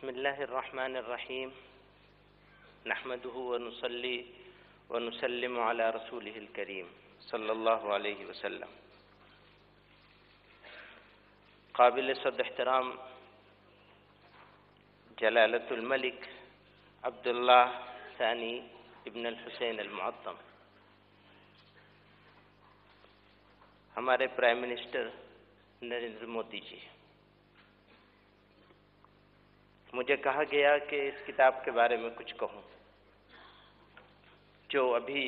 बिस्मिल्लाहिर्रहमानिर्रहीम नहमदुहु व नुसल्ली व नुसल्लिमु अला रसूलिहिल करीम सल्लल्लाहु अलैहि वसल्लम। काबिल सद एहतराम जलालतुल मलिक अब्दुल्लाह सानी इब्न अल हुसैन अल मुअत्तम, हमारे प्राइम मिनिस्टर नरेंद्र मोदी जी, मुझे कहा गया कि इस किताब के बारे में कुछ कहूं जो अभी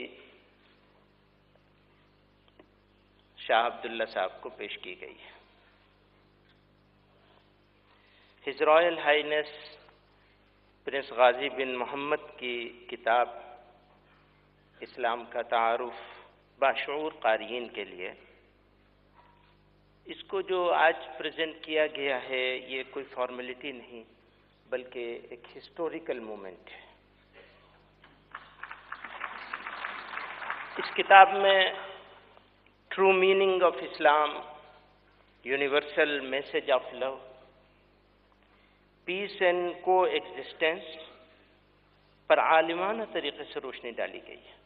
शाह अब्दुल्ला साहब को पेश की गई है। हिज रॉयल हाइनेस प्रिंस गाजी बिन मोहम्मद की किताब इस्लाम का तारुफ बाशऊर क़ारियीन के लिए, इसको जो आज प्रेजेंट किया गया है ये कोई फॉर्मेलिटी नहीं बल्कि एक हिस्टोरिकल मोमेंट है। इस किताब में true meaning of Islam, universal message of love, peace and coexistence पर आलिमाना तरीके से रोशनी डाली गई है।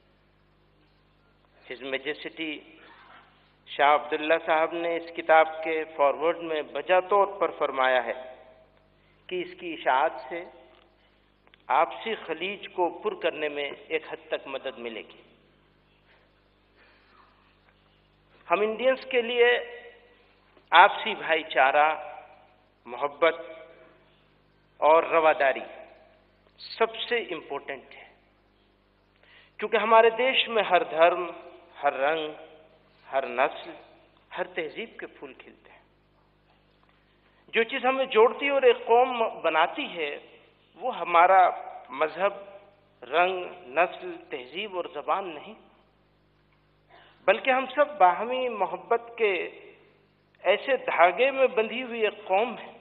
हिज मेजेस्टी शाह अब्दुल्ला साहब ने इस किताब के फॉरवर्ड में बजा तौर पर फरमाया है कि इसकी इशाअत से आपसी खलीज को पुर करने में एक हद तक मदद मिलेगी। हम इंडियंस के लिए आपसी भाईचारा, मोहब्बत और रवादारी सबसे इम्पोर्टेंट है, क्योंकि हमारे देश में हर धर्म, हर रंग, हर नस्ल, हर तहजीब के फूल खिलते हैं। जो चीज़ हमें जोड़ती और एक कौम बनाती है वो हमारा मजहब, रंग, नस्ल, तहजीब और ज़बान नहीं, बल्कि हम सब बाहमी मोहब्बत के ऐसे धागे में बंधी हुई एक कौम है।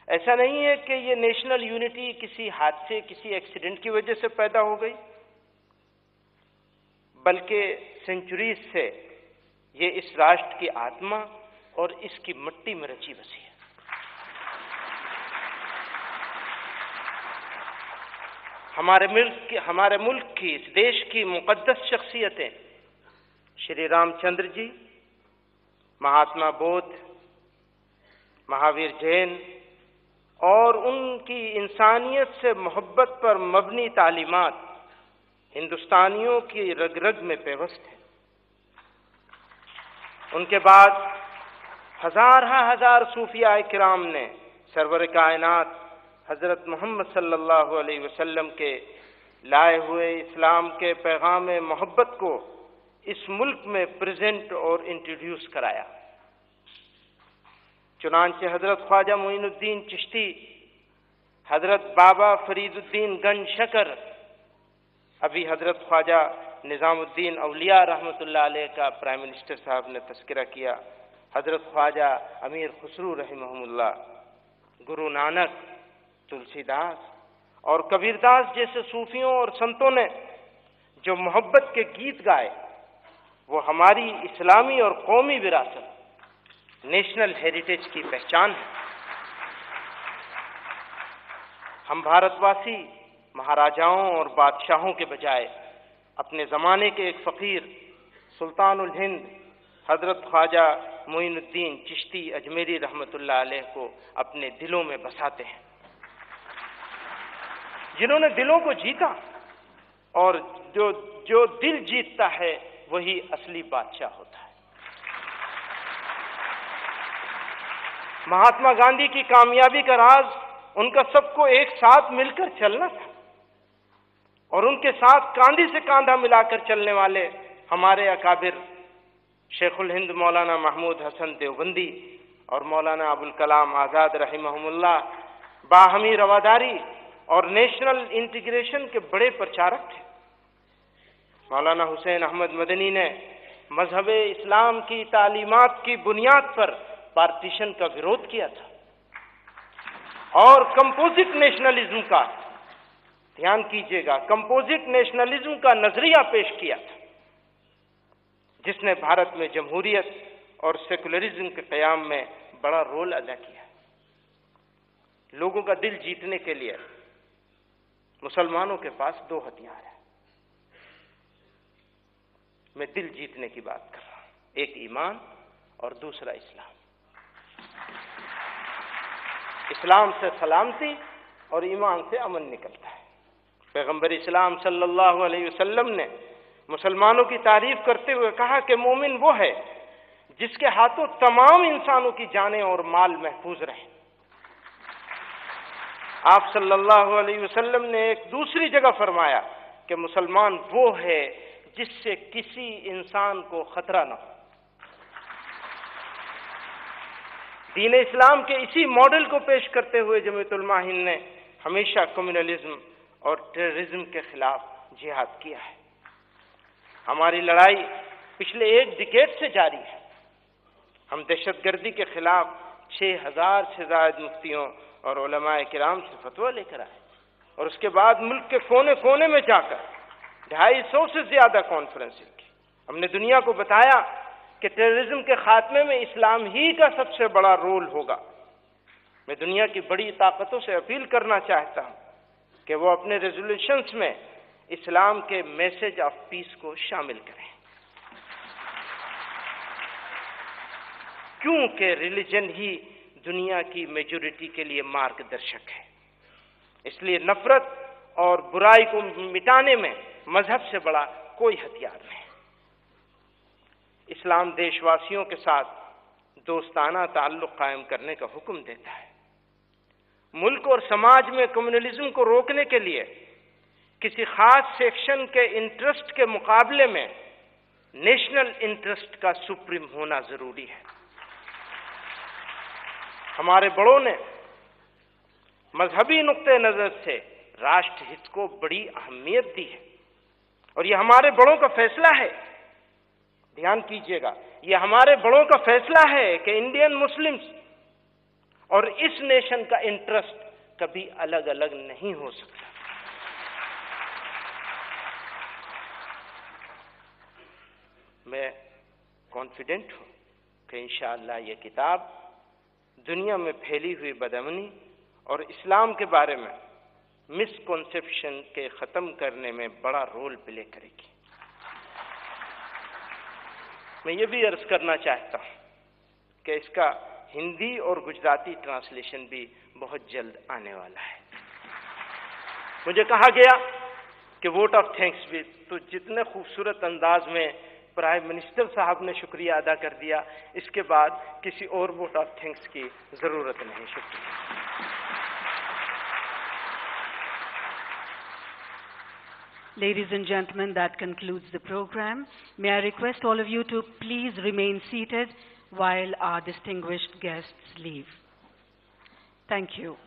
ऐसा नहीं है कि ये नेशनल यूनिटी किसी हादसे, किसी एक्सीडेंट की वजह से पैदा हो गई, बल्कि सेंचुरीज से ये इस राष्ट्र की आत्मा और इसकी मिट्टी में रची बसी है। हमारे मुल्क की, इस देश की मुक़द्दस शख्सियतें श्री रामचंद्र जी, महात्मा बोध, महावीर जैन और उनकी इंसानियत से मोहब्बत पर मबनी तालीमात हिंदुस्तानियों की रग रग में पेवस्त है। उनके बाद हजार सूफिया किराम ने सरवर कायनात हजरत मोहम्मद सल्लल्लाहु अलैहि वसल्लम के लाए हुए इस्लाम के पैगाम मोहब्बत को इस मुल्क में प्रेजेंट और इंट्रोड्यूस कराया। चुनांचे हजरत ख्वाजा मोइनुद्दीन चिश्ती, हजरत बाबा फरीदुद्दीन गंज शकर, अभी हजरत ख्वाजा निजामुद्दीन औलिया रहमतुल्लाह अलैह का प्राइम मिनिस्टर साहब ने तस्करा किया, हजरत ख्वाजा अमीर खुसरू रहमहुल्लाह, गुरु नानक, तुलसीदास और कबीरदास जैसे सूफियों और संतों ने जो मोहब्बत के गीत गाए वो हमारी इस्लामी और कौमी विरासत, नेशनल हेरिटेज की पहचान है। हम भारतवासी महाराजाओं और बादशाहों के बजाय अपने ज़माने के एक फ़कीर सुल्तानुल हिंद हजरत ख्वाजा मोइनुद्दीन चिश्ती अजमेरी रहमतुल्लाह अलैह को अपने दिलों में बसाते हैं, जिन्होंने दिलों को जीता, और जो दिल जीतता है वही असली बादशाह होता है। महात्मा गांधी की कामयाबी का राज उनका सबको एक साथ मिलकर चलना था, और उनके साथ कांधे से कांधा मिलाकर चलने वाले हमारे अकाबिर शेखुल हिंद मौलाना महमूद हसन देवबंदी और मौलाना अबुल कलाम आज़ाद रहिमहुमुल्लाह बाहमी रवादारी और नेशनल इंटीग्रेशन के बड़े प्रचारक थे। मौलाना हुसैन अहमद मदनी ने मजहब इस्लाम की तालीमात की बुनियाद पर पार्टीशन का विरोध किया था और कंपोजिट नेशनलिज्म का, ध्यान कीजिएगा, कंपोजिट नेशनलिज्म का नजरिया पेश किया था, जिसने भारत में जमहूरियत और सेकुलरिज्म के क़याम में बड़ा रोल अदा किया। लोगों का दिल जीतने के लिए मुसलमानों के पास दो हथियार हैं। मैं दिल जीतने की बात कर रहा हूं, एक ईमान और दूसरा इस्लाम। इस्लाम से सलामती और ईमान से अमन निकलता है। पैगंबर इस्लाम सल्लल्लाहु अलैहि वसल्लम ने मुसलमानों की तारीफ करते हुए कहा कि मोमिन वो है जिसके हाथों तमाम इंसानों की जानें और माल महफूज रहे। आप सल्लल्लाहु अलैहि वसल्लम ने एक दूसरी जगह फरमाया कि मुसलमान वो है जिससे किसी इंसान को खतरा न हो। दीन इस्लाम के इसी मॉडल को पेश करते हुए जमीयत उलमा हिंद ने हमेशा कम्युनलिज्म और टेररिज्म के खिलाफ जिहाद किया है। हमारी लड़ाई पिछले एक डिकेड से जारी है। हम दहशतगर्दी के खिलाफ 6000 से ज्यादा मुफ्तियों और उलमाए किराम से फतवा लेकर आए और उसके बाद मुल्क के कोने कोने में जाकर 250 से ज्यादा कॉन्फ्रेंसें की। हमने दुनिया को बताया कि टेररिज्म के खात्मे में इस्लाम ही का सबसे बड़ा रोल होगा। मैं दुनिया की बड़ी ताकतों से अपील करना चाहता हूं कि वो अपने रेजोल्यूशंस में इस्लाम के मैसेज ऑफ पीस को शामिल करें, क्योंकि रिलीजन ही दुनिया की मेजॉरिटी के लिए मार्गदर्शक है। इसलिए नफरत और बुराई को मिटाने में मजहब से बड़ा कोई हथियार नहीं। इस्लाम देशवासियों के साथ दोस्ताना ताल्लुक कायम करने का हुक्म देता है। मुल्क और समाज में कम्युनलिज्म को रोकने के लिए किसी खास सेक्शन के इंटरेस्ट के मुकाबले में नेशनल इंटरेस्ट का सुप्रीम होना जरूरी है। हमारे बड़ों ने मजहबी नुक्ते नजर से राष्ट्र हित को बड़ी अहमियत दी है और यह हमारे बड़ों का फैसला है। ध्यान कीजिएगा, यह हमारे बड़ों का फैसला है कि इंडियन मुस्लिम्स और इस नेशन का इंटरेस्ट कभी अलग अलग नहीं हो सकता। मैं कॉन्फिडेंट हूं कि इंशाअल्लाह यह किताब दुनिया में फैली हुई बदअमनी और इस्लाम के बारे में मिसकॉन्सेप्शन के खत्म करने में बड़ा रोल प्ले करेगी। मैं ये भी अर्ज करना चाहता हूं कि इसका हिंदी और गुजराती ट्रांसलेशन भी बहुत जल्द आने वाला है। मुझे कहा गया कि वोट ऑफ थैंक्स भी, तो जितने खूबसूरत अंदाज में प्राइम मिनिस्टर साहब ने शुक्रिया अदा कर दिया, इसके बाद किसी और वोट ऑफ थैंक्स की जरूरत नहीं। शुक्रिया। Ladies and gentlemen, that concludes the program. May I request all of you to please remain seated while our distinguished guests leave. Thank you.